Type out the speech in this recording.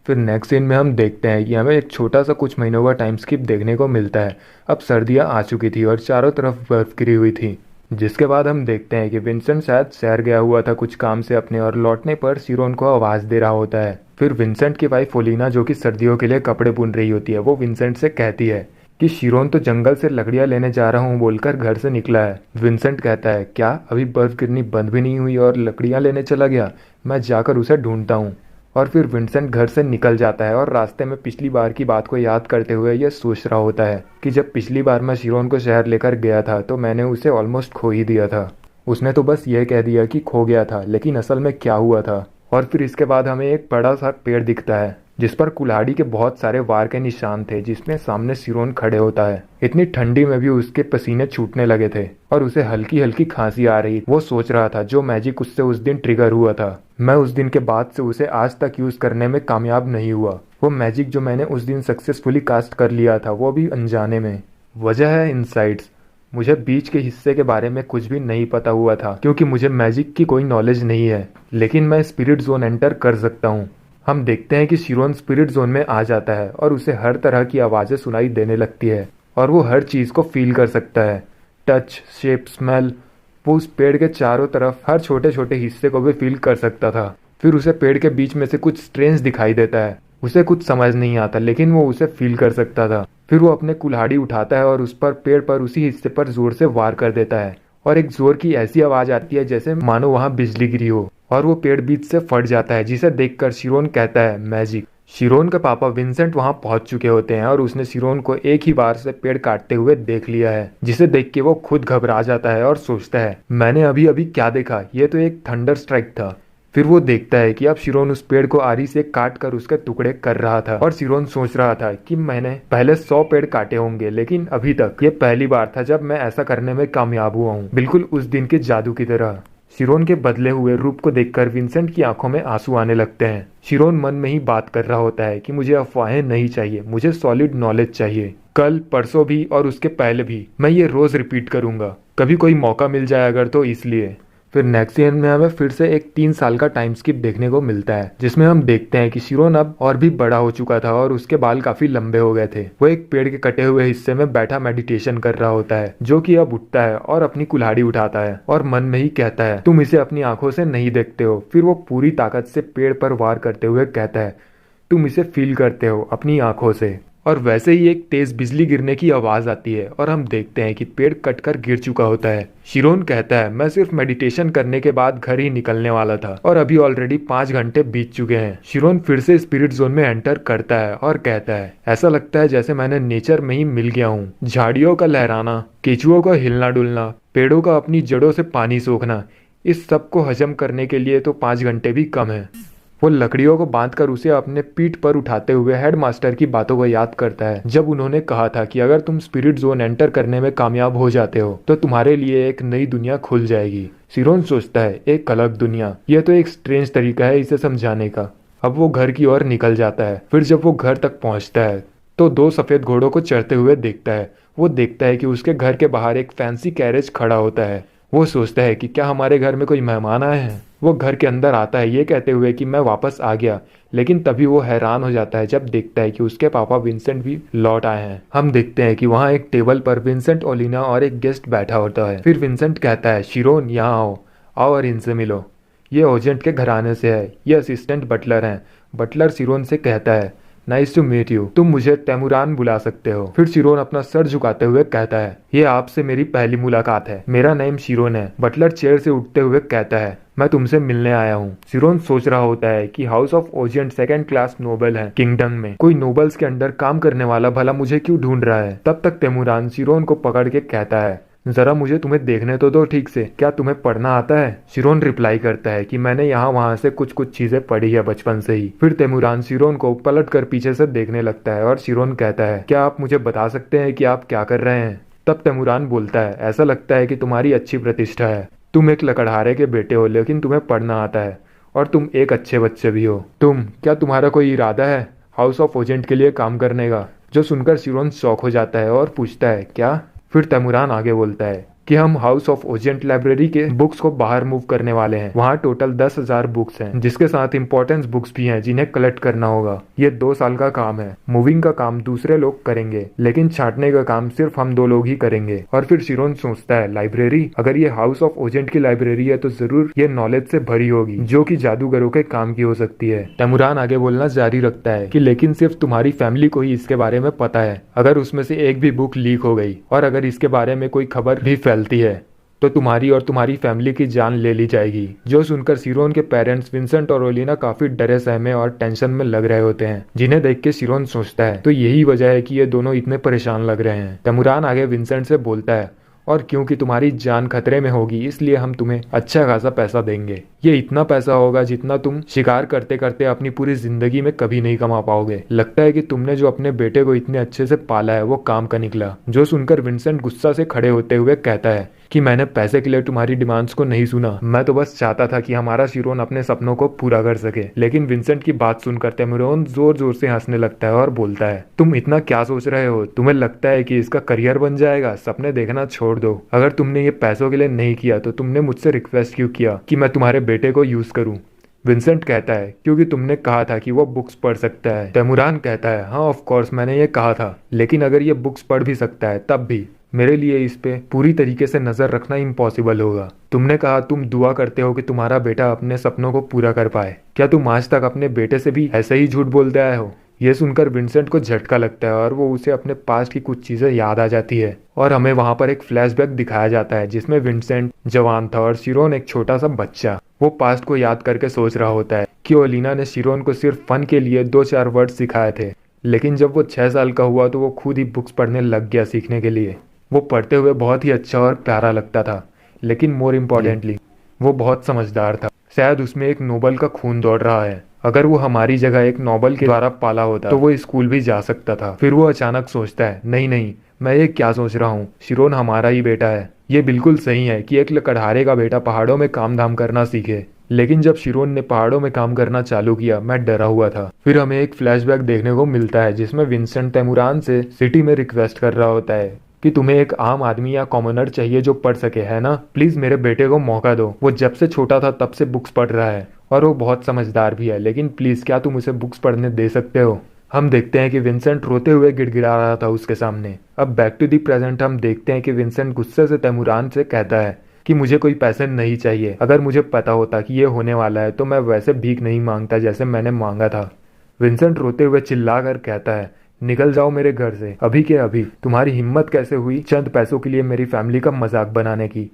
फिर next scene में हम देखते हैं कि हमें एक छोटा सा कुछ महीनों का टाइम स्किप देखने को मिलता है। अब सर्दियां आ चुकी थी और चारों तरफ बर्फ गिरी हुई थी। जिसके बाद हम देखते हैं कि विंसेंट शायद शहर गया हुआ था कुछ काम से अपने, और लौटने पर शिरोन को आवाज़ दे रहा होता है। फिर विंसेंट की वाइफ ओलिना, जो कि सर्दियों के लिए कपड़े बुन रही होती है, वो विंसेंट से कहती है कि शिरोन तो जंगल से लकड़ियां लेने जा रहा हूँ बोलकर घर से निकला है। विंसेंट कहता है, क्या अभी बर्फ गिरनी बंद भी नहीं हुई और लकड़ियां लेने चला गया? मैं जाकर उसे ढूंढता हूँ। और फिर विंसेंट घर से निकल जाता है और रास्ते में पिछली बार की बात को याद करते हुए यह सोच रहा होता है कि जब पिछली बार मैं शिरोन को शहर लेकर गया था तो मैंने उसे ऑलमोस्ट खो ही दिया था। उसने तो बस यह कह दिया कि खो गया था, लेकिन असल में क्या हुआ था। और फिर इसके बाद हमें एक बड़ा सा पेड़ दिखता है जिस पर कुल्हाड़ी के बहुत सारे वार के निशान थे, जिसमें सामने शिरोन खड़े होता है। इतनी ठंडी में भी उसके पसीने छूटने लगे थे और उसे हल्की हल्की खांसी आ रही। वो सोच रहा था जो मैजिक उससे उस दिन ट्रिगर हुआ था, मैं उस दिन के बाद से उसे आज तक यूज करने में कामयाब नहीं हुआ। वो मैजिक जो मैंने उस दिन सक्सेसफुली कास्ट कर लिया था, वो भी अनजाने में। वजह है इनसाइट्स। मुझे बीच के हिस्से के बारे में कुछ भी नहीं पता हुआ था क्योंकि मुझे मैजिक की कोई नॉलेज नहीं है, लेकिन मैं स्पिरिट जोन एंटर कर सकता हूँ। हम देखते हैं कि शिरोन स्पिरिट जोन में आ जाता है और उसे हर तरह की आवाज़ें सुनाई देने लगती है और वो हर चीज़ को फील कर सकता है। Touch, shape, smell. वो उस पेड़ के चारों तरफ हर छोटे छोटे हिस्से को भी फील कर सकता था। फिर उसे पेड़ के बीच में से कुछ स्ट्रेंज दिखाई देता है। उसे कुछ समझ नहीं आता, लेकिन वो उसे फील कर सकता था। फिर वो अपने कुल्हाड़ी उठाता है और उस पर पेड़ पर उसी हिस्से पर जोर से वार कर देता है और एक जोर की ऐसी आवाज आती है जैसे मानो वहां बिजली गिरी हो, और वो पेड़ बीच से फट जाता है, जिसे देखकर शिरोन कहता है, मैजिक। शिरोन के पापा विंसेंट वहां पहुंच चुके होते हैं और उसने शिरोन को एक ही बार से पेड़ काटते हुए देख लिया है, जिसे देख के वो खुद घबरा जाता है और सोचता है, मैंने अभी अभी क्या देखा, ये तो एक थंडर स्ट्राइक था। फिर वो देखता है कि अब शिरोन उस पेड़ को आरी से काट कर उसके टुकड़े कर रहा था और शिरोन सोच रहा था कि मैंने पहले 100 पेड़ काटे होंगे, लेकिन अभी तक ये पहली बार था जब मैं ऐसा करने में कामयाब हुआ हूँ, बिल्कुल उस दिन के जादू की तरह। शिरोन के बदले हुए रूप को देखकर विंसेंट की आंखों में आंसू आने लगते हैं। शिरोन मन में ही बात कर रहा होता है कि मुझे अफवाहें नहीं चाहिए, मुझे सॉलिड नॉलेज चाहिए। कल, परसों भी और उसके पहले भी मैं ये रोज रिपीट करूंगा, कभी कोई मौका मिल जाए अगर तो इसलिए। फिर नेक्स्ट सीन में हमें फिर से एक 3 साल का टाइम स्किप देखने को मिलता है, जिसमें हम देखते हैं कि शिरोन अब और भी बड़ा हो चुका था और उसके बाल काफी लंबे हो गए थे। वो एक पेड़ के कटे हुए हिस्से में बैठा मेडिटेशन कर रहा होता है, जो कि अब उठता है और अपनी कुल्हाड़ी उठाता है और मन में ही कहता है, तुम इसे अपनी आंखों से नहीं देखते हो। फिर वो पूरी ताकत से पेड़ पर वार करते हुए कहता है, तुम इसे फील करते हो अपनी आंखों से। और वैसे ही एक तेज बिजली गिरने की आवाज आती है और हम देखते हैं कि पेड़ कटकर गिर चुका होता है। शिरोन कहता है, मैं सिर्फ मेडिटेशन करने के बाद घर ही निकलने वाला था और अभी ऑलरेडी 5 घंटे बीत चुके हैं। शिरोन फिर से स्पिरिट जोन में एंटर करता है और कहता है, ऐसा लगता है जैसे मैंने नेचर में ही मिल गया हूँ। झाड़ियों का लहराना, केचुओं का हिलना डुलना, पेड़ों का अपनी जड़ों से पानी सोखना, इस सब को हजम करने के लिए तो 5 घंटे भी कम है। वो लकड़ियों को बांधकर उसे अपने पीठ पर उठाते हुए हेडमास्टर की बातों को याद करता है, जब उन्होंने कहा था कि अगर तुम स्पिरिट जोन एंटर करने में कामयाब हो जाते हो तो तुम्हारे लिए एक नई दुनिया खुल जाएगी। शिरोन सोचता है, एक अलग दुनिया, यह तो एक स्ट्रेंज तरीका है इसे समझाने का। अब वो घर की ओर निकल जाता है। फिर जब वो घर तक पहुंचता है तो 2 सफेद घोड़ों को चढ़ते हुए देखता है। वो देखता है कि उसके घर के बाहर एक फैंसी कैरेज खड़ा होता है। वो सोचता है कि क्या हमारे घर में कोई मेहमान आए हैं। वो घर के अंदर आता है ये कहते हुए कि मैं वापस आ गया, लेकिन तभी वो हैरान हो जाता है जब देखता है कि उसके पापा विंसेंट भी लौट आए हैं। हम देखते हैं कि वहाँ एक टेबल पर विंसेंट, ओलिना और एक गेस्ट बैठा होता है। फिर विंसेंट कहता है, शिरोन यहाँ आओ, आओ और इनसे मिलो। ये ओजेंट के घराने से है, ये असिस्टेंट बटलर हैं। बटलर शिरोन से कहता है, नाइस टू मीट यू, तुम मुझे तैमुरान बुला सकते हो। फिर शिरोन अपना सर झुकाते हुए कहता है, ये आपसे मेरी पहली मुलाकात है, मेरा नाम शिरोन है। बटलर चेयर से उठते हुए कहता है, मैं तुमसे मिलने आया हूँ। शिरोन सोच रहा होता है कि हाउस ऑफ ओजेंट 2nd क्लास नोबल है किंगडम में, कोई नोबल्स के अंडर काम करने वाला भला मुझे क्यों ढूंढ रहा है। तब तक तैमुरान शिरोन को पकड़ के कहता है, जरा मुझे तुम्हें देखने तो दो ठीक से, क्या तुम्हें पढ़ना आता है। शिरोन रिप्लाई करता है कि मैंने यहाँ वहाँ से कुछ कुछ चीजें पढ़ी है बचपन से ही। फिर तैमुरान शिरोन को पलट कर पीछे से देखने लगता है और शिरोन कहता है, क्या आप मुझे बता सकते हैं कि आप क्या कर रहे हैं। तब तैमुरान बोलता है, ऐसा लगता है कि तुम्हारी अच्छी प्रतिष्ठा है, तुम एक लकड़हारे के बेटे हो, लेकिन तुम्हें पढ़ना आता है और तुम एक अच्छे बच्चे भी हो। क्या तुम्हारा कोई इरादा है हाउस ऑफ ओजेंट के लिए काम करने का। जो सुनकर शिरोन शॉक हो जाता है और पूछता है, क्या। फिर तैमुरान आगे बोलता है, कि हम हाउस ऑफ ओजेंट लाइब्रेरी के बुक्स को बाहर मूव करने वाले हैं। वहाँ टोटल 10,000 बुक्स हैं, जिसके साथ इंपॉर्टेंस बुक्स भी हैं जिन्हें कलेक्ट करना होगा। ये 2 साल का काम है। मूविंग का काम दूसरे लोग करेंगे, लेकिन छांटने का काम सिर्फ हम 2 लोग ही करेंगे। और फिर शिरोन सोचता है, लाइब्रेरी, अगर ये हाउस ऑफ ओजेंट की लाइब्रेरी है तो जरूर ये नॉलेज से भरी होगी जो कि जादूगरों के काम की हो सकती है। तैमूरान आगे बोलना जारी रखता है कि लेकिन सिर्फ तुम्हारी फैमिली को ही इसके बारे में पता है। अगर उसमें से एक भी बुक लीक हो गई और अगर इसके बारे में कोई खबर भी फैलती है तो तुम्हारी और तुम्हारी फैमिली की जान ले ली जाएगी। जो सुनकर शिरोन के पेरेंट्स विंसेंट और ओलिना काफी डरे सहमे और टेंशन में लग रहे होते हैं, जिन्हें देख के शिरोन सोचता है तो यही वजह है कि ये दोनों इतने परेशान लग रहे हैं। तैमूरान आगे विंसेंट से बोलता है, और क्योंकि तुम्हारी जान खतरे में होगी इसलिए हम तुम्हें अच्छा खासा पैसा देंगे। ये इतना पैसा होगा जितना तुम शिकार करते करते अपनी पूरी जिंदगी में कभी नहीं कमा पाओगे। लगता है कि तुमने जो अपने बेटे को इतने अच्छे से पाला है वो काम का निकला। जो सुनकर विंसेंट गुस्सा से खड़े होते हुए कहता है कि मैंने पैसे के लिए तुम्हारी डिमांड्स को नहीं सुना, मैं तो बस चाहता था कि हमारा शिरोन अपने सपनों को पूरा कर सके। लेकिन विंसेंट की बात सुनकर तैमूरान जोर जोर से हंसने लगता है और बोलता है, तुम इतना क्या सोच रहे हो? तुम्हें लगता है कि इसका करियर बन जाएगा? सपने देखना छोड़ दो। अगर तुमने ये पैसों के लिए नहीं किया तो तुमने मुझसे रिक्वेस्ट क्यों किया कि मैं तुम्हारे बेटे को यूज करूं? विंसेंट कहता है, क्योंकि तुमने कहा था कि वो बुक्स पढ़ सकता है। तैमूरान कहता है, हाँ ऑफ कोर्स मैंने ये कहा था, लेकिन अगर ये बुक्स पढ़ भी सकता है तब भी मेरे लिए इस पे पूरी तरीके से नजर रखना इम्पॉसिबल होगा। तुमने कहा तुम दुआ करते हो कि तुम्हारा बेटा अपने सपनों को पूरा कर पाए। क्या तुम आज तक अपने बेटे से भी ऐसे ही झूठ बोलते आए हो? ये सुनकर विंसेंट को झटका लगता है और वो उसे अपने पास्ट की कुछ चीजें याद आ जाती है और हमें वहां पर एक फ्लैशबैक दिखाया जाता है जिसमें विंसेंट जवान था और शिरोन एक छोटा सा बच्चा। वो पास्ट को याद करके सोच रहा होता है कि ओलिना ने शिरोन को सिर्फ फन के लिए 2-4 वर्ड सिखाए थे, लेकिन जब वो 6 साल का हुआ तो वो खुद ही बुक्स पढ़ने लग गया सीखने के लिए। वो पढ़ते हुए बहुत ही अच्छा और प्यारा लगता था, लेकिन मोर इम्पोर्टेंटली वो बहुत समझदार था। शायद उसमें एक नोबल का खून दौड़ रहा है। अगर वो हमारी जगह एक नोबल के द्वारा पाला होता तो वो स्कूल भी जा सकता था। फिर वो अचानक सोचता है, नहीं नहीं, मैं ये क्या सोच रहा हूँ, शिरोन हमारा ही बेटा है। ये बिल्कुल सही है कि एक लकड़हारे का बेटा पहाड़ों में काम धाम करना सीखे, लेकिन जब शिरोन ने पहाड़ों में काम करना चालू किया मैं डरा हुआ था। फिर हमें एक फ्लैशबैक देखने को मिलता है जिसमें विंसेंट तैमूरान से सिटी में रिक्वेस्ट कर रहा होता है कि तुम्हें एक आम आदमी या कॉमनर चाहिए जो पढ़ सके, है ना? प्लीज मेरे बेटे को मौका दो। वो जब से छोटा था तब से बुक्स पढ़ रहा है और वो बहुत समझदार भी है, लेकिन प्लीज क्या तुम उसे बुक्स पढ़ने दे सकते हो? हम देखते हैं कि विंसेंट रोते हुए गिड़गिड़ा रहा था उसके सामने। अब बैक टू दी प्रेजेंट हम देखते हैं कि विंसेंट गुस्से से तैमूरान से कहता है कि मुझे कोई पैसे नहीं चाहिए। अगर मुझे पता होता कि ये होने वाला है तो मैं वैसे भीख नहीं मांगता जैसे मैंने मांगा था। विंसेंट रोते हुए चिल्ला कर कहता है, निकल जाओ मेरे घर से अभी के अभी। तुम्हारी हिम्मत कैसे हुई चंद पैसों के लिए मेरी फैमिली का मजाक बनाने की?